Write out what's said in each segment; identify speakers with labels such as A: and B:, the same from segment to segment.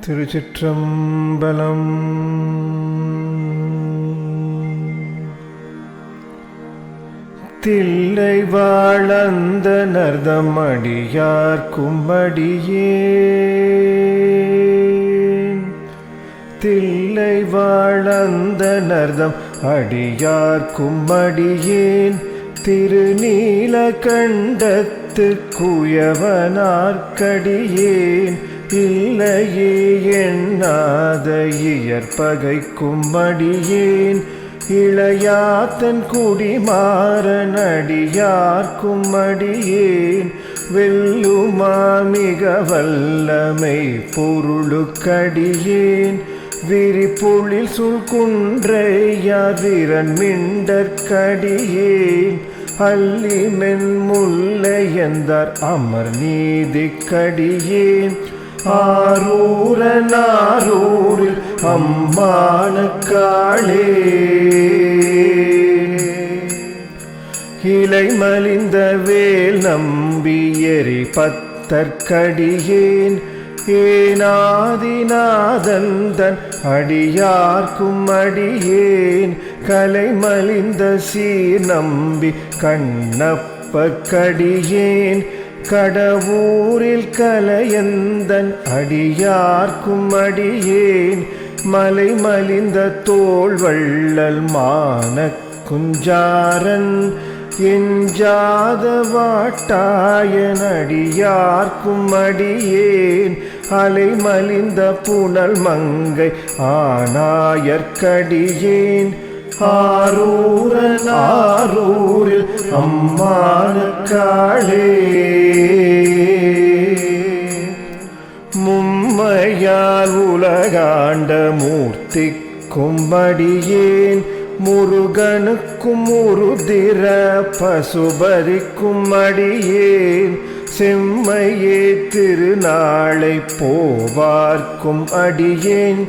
A: திருச்சிற்றம்பலம். தில்லை வாழந்த நர்தம் அடியார்க்கும் அடியேன். தில்லை வாழந்த நர்தம் அடியார்க்கும் அடியேன். திருநீலகண்டத்து குயவனார்க்கடியேன். இல்லையே எண்ணாத இயற்பகைக்கும் அடியேன். இளையாத்தன் குடிமாறன் அடியார்க்கும் அடியேன். வெல்லுமா மிக வல்லமை பொருளுக்கடியேன். விரிப்புளில் சுழ்குன்றையார் வீரன் மிண்டற்கடியேன். அல்லிமென் முல்லையந்தார் அமர் நீதிக்கடியேன். ஆரூரனாரூரில் அம்மானுக்காளே. இலை மலிந்த வேல் நம்பி எரி பத்தற்கடியேன். ஏனாதிநாதந்தன் அடியார்க்கும் அடியேன். கலை மலிந்த சீர் நம்பி கண்ணப்பற்கடியேன். கடவூரில் கலையந்தன் அடியார்க்கும் அடியேன். மலை மலிந்த தோள் வள்ளல் மான குஞ்சாரன். எஞ்சாத வாட்டாயன் அடியார்க்கும் அடியேன். அலை மலிந்த புனல் மங்கை ஆனாயற்கடியேன். ஆரூரன் ஆரூரில் அம்மானுக்காளே. மும்மையால் உலகாண்ட மூர்த்திக்கும் அடியேன். முருகனுக்கும் உருதிர பசுபதிக்கும் அடியேன். செம்மையே திருநாளை போவார்க்கும் அடியேன்.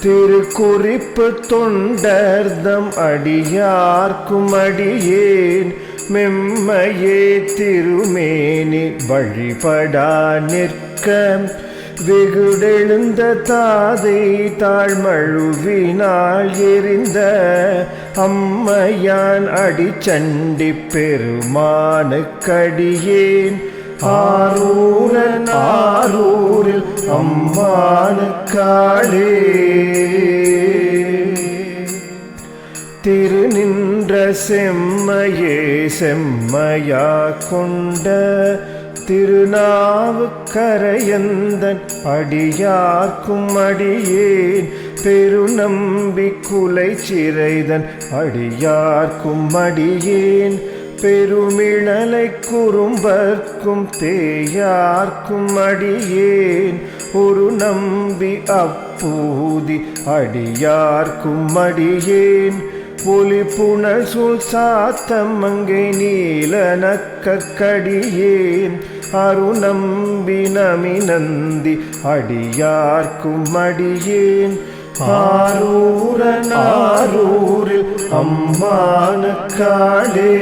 A: திருக்குறிப்பு தொண்டர்தம் அடியார்க்கும் அடியேன். மெம்மையே திருமேனி வழிபடா நிற்க. வெகுடெழுந்த தாதை தாழ்மழுவினால் எரிந்த அம்மையான் அடிச்சண்டி பெருமானுக்கடியேன். ஆரூரன் ஆரூரில் அம்மானுக்காளே. திருநின்ற செம்மையே செம்மையா கொண்ட திருநாவுக்கரையந்தன் அடியார்க்கும் அடியேன். பெருநம்பி குலை சிறைதன் அடியார்க்கும் அடியேன். பெருமிழலை குறும்பர்க்கும் தேயார்க்கும் அடியேன். ஒரு நம்பி அப்பூதி அடியார்க்கும் அடியேன். ஒலி புனல் சூழ் சாத்தமங்கை நீலனக்கடியேன். அருநம்பி நமி நந்தி அடியார்க்கும் அடியேன். ஆரூரன் ஆரூரில் அம்மானுக்காளே.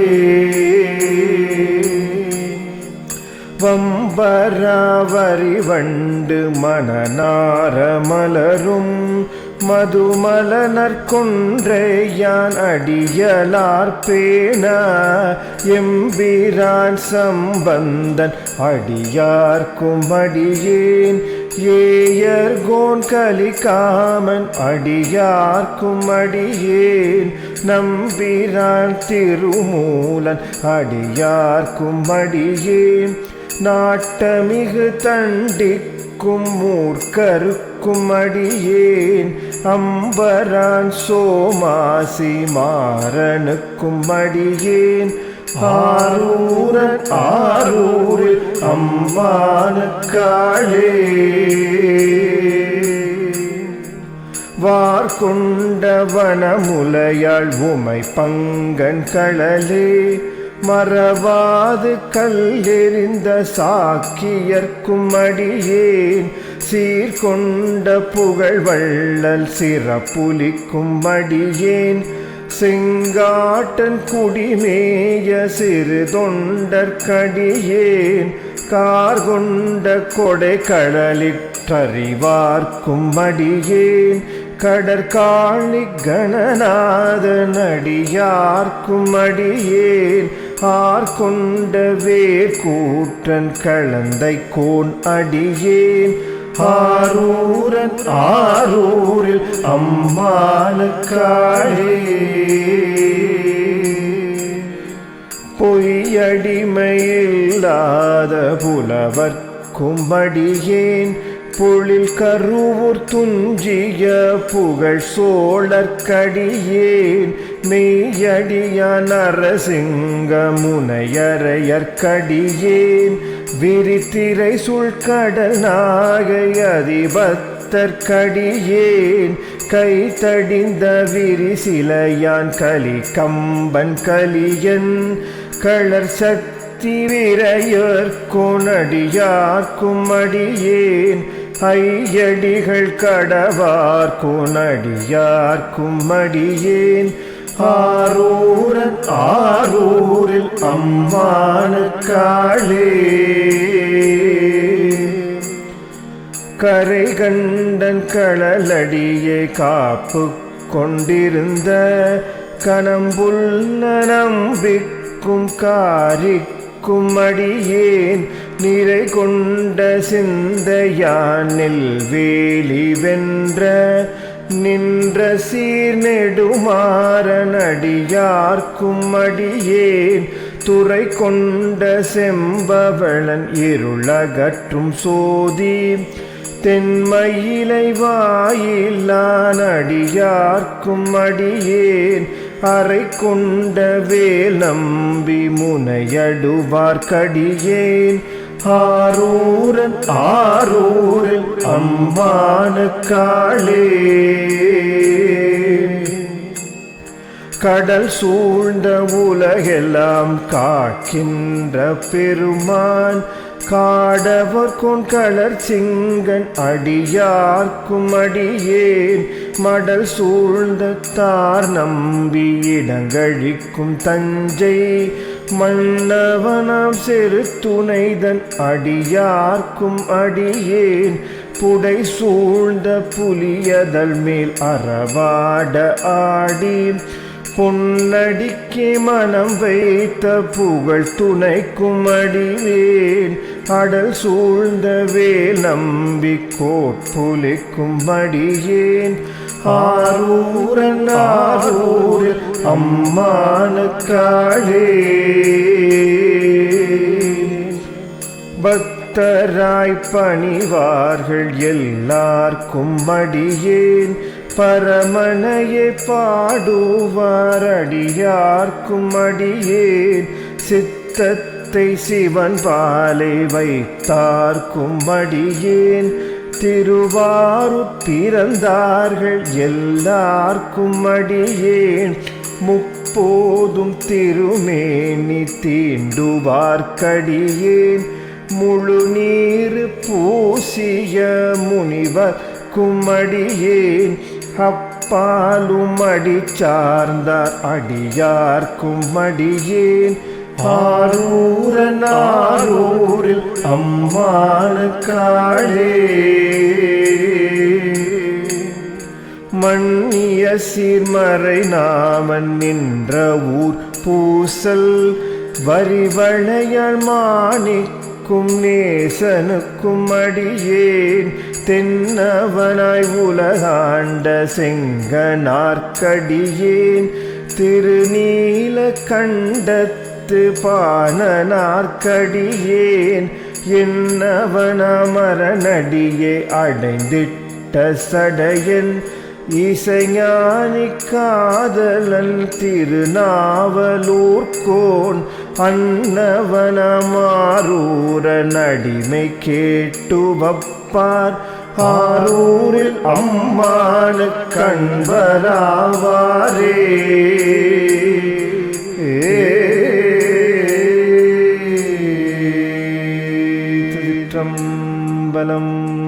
A: வம்பராவரி வண்டு மணநார மலரும் மதுமலனர் கொன்றையான் அடியலார் பேண. எம்பிரான் சம்பந்தன் அடியார்க்கும் அடியேன். ஏயர்கோன் கலிகாமன் அடியார்க்கும் அடியேன். நம்பிரான் திருமூலன் அடியார்க்கும் அடியேன். நாட்டமிகு தண்டிக்கும் மூர்க்கருக்கும் அடியேன். அம்பரான் சோமாசி மாறனுக்கும் அடியேன். ஆரூரன் ஆரூரில் அம்மானுக்காளே. வார்கொண்ட வனமுலையாள் உமை பங்கன் களலே. மறவாது கல்லெறிந்த சாக்கியர்க்கும் அடியேன். சீர்கொண்ட புகழ் வள்ளல் சிறப்புலிக்கும் அடியேன். செங்காட்டன் குடிமேய சிறு தொண்டற்கடியேன். கார்கொண்ட கொடை கடலிற்றறிவார்க்கும் அடியேன் கடற்காணி கணநாத நடியார்க்கும் அடியேன் ஆர்கொண்ட வேர்கூற்றன் கலந்தை கோன் அடியேன் ஆரூரன் ஆரூரில் அம்மானுக்காளே பொய்யடிமையில்லாத புலவர்க்கும் அடியேன் பொழில் கருவூர் துஞ்சிய புகழ் சோழற்கடியேன் மெய்யடியான் அரசிங்க முனையரையற்கடியேன் விரித்திரை சுழ்கடல் நாகை அதிபத்தற்கடியேன் கை தடிந்த விரிசிலையான் கலி கம்பன் கலியன் களர் சக்தி விரையற்கோனடியார்க்கும் அடியேன் ஐயடிகள் கடவார்க்கும் அடியார்க்கும் அடியேன் ஆரூரன் ஆரூரில் அம்மானுக்காளே கரை கண்டன் களலடியை காப்பு கொண்டிருந்த கணம்புல்ல நம்பிக்கும் காரிக்கும் அடியேன் நிறை கொண்ட சிந்தையானில் வேலி வென்ற நின்ற சீர் நெடுமாறனடியார்க்கும் அடியேன் துறை கொண்ட செம்பவளன் இருளகற்றும் சோதி தென்மயிலை வாயிலான் அடியார்க்கும் அடியேன் அறை கொண்ட வேல் நம்பி முனையடுவார்க்கடியேன் ஆரூரன் ஆரூரில் அம்மானுக்காளே கடல் சூழ்ந்த உலகெல்லாம் காக்கின்ற பெருமான் காடவர் கொண்களர் சிங்கன் அடியார்க்கும் அடியேன் மடல் சூழ்ந்த தார் நம்பி இடங்கழிக்கும் தஞ்சை மன்னவனாம் செரு துணைதன் அடியார்க்கும் அடியேன் புடை சூழ்ந்த புலியதல் மேல் அறவாட ஆடி பொன்னடிக்கே மனம் வைத்த புகழ் துணைக்கும் அடிவேன் அடல் சூழ்ந்த வேல் நம்பி கோட்புலிக்கும் அடியேன் ஆரூரன் ஆரூரில் அம்மானுக்காளே பக்தராய் பணிவார்கள் எல்லார்க்கும் அடியேன் பரமனையை பாடுவார் அடியார்க்கும் அடியேன் சித்தத்தை சிவன் பாலை வைத்தார்க்கும் அடியேன் திருவாரூர் பிறந்தார்கள் எல்லார்க்கும் அடியேன் முப்போதும் திருமேனி தீண்டுவார்க்கடியேன் முழு நீர் பூசிய முனிவர்க்கும் அடியேன் அப்பாலும் அடி சார்ந்தார் அடியார்க்கும் அடியேன் ஆரூரன் ஆரூரில் அம்மானுக்காளே மன்னிய சீர்மறை நாமன் நின்ற ஊர் பூசல் வரிவளையாள் மாணிக்கும் நேசனுக்கும் அடியேன் தென்னவனாய் உலகாண்ட செங்கனார்க்கடியேன் திருநீல கண்டத்து பாணனார்க்கடியேன் என்னவனமரனடியே அடைந்திட்ட சடையன் இசைஞானி காதலன் திருநாவலூர்கோன் அன்னவனமாரூரன் அடிமை கேட்டு வப்பார் ஆரூரில் அம்மானு கண்பராவாரே திருச்சிற்றம்பலம்.